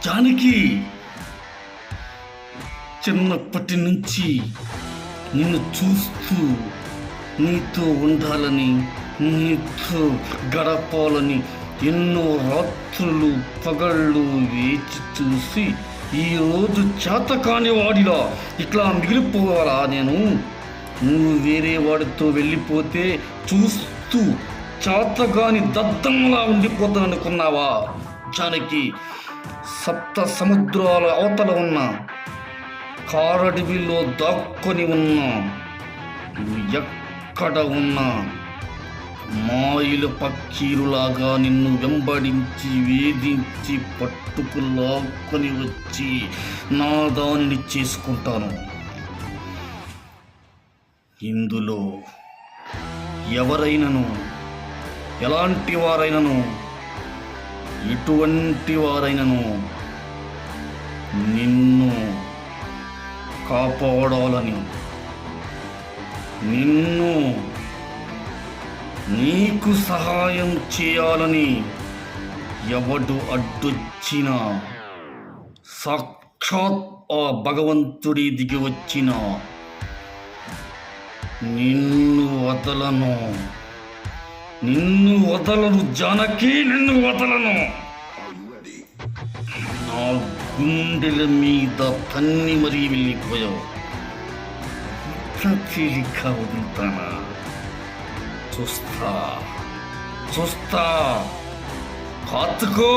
జానకి, చిన్నప్పటి నుంచి నిన్ను చూస్తూ నీతో ఉండాలని, నీతో గడపాలని ఎన్నో రాత్రులు పగళ్ళు వేచి చూసి ఈరోజు చేతకాని వాడిలా ఇట్లా మిగిలిపోవాలా నేను? నువ్వు వేరే వాడితో వెళ్ళిపోతే చూస్తూ చేతగాని దద్దమ్మలా ఉండిపోతాననుకున్నావా? జానకి, సప్త సముద్రాల అవతల ఉన్న కారడవిలో దాక్కొని ఉన్నా, నువ్వు ఎక్కడ ఉన్నా మాయిల పక్కీరులాగా నిన్ను వెంబడించి వేధించి పట్టుకు లాక్కొని వచ్చి నా దానిని చేసుకుంటాను. ఇందులో ఎవరైనను, ఎలాంటి వారైనను, ఎటువంటి వారైనను నిన్ను కాపాడాలని, నిన్ను నీకు సహాయం చేయాలని ఎవడు అడ్డొచ్చినా, సాక్షాత్ ఆ భగవంతుడి దిగి వచ్చిన నిన్ను వదలను జానకి, నిన్ను వదలను. నా గుండెల మీద తన్ని మరీ వెళ్ళిపోయావు. తేలిక వదులుతానా? చూస్తా, కాచుకో.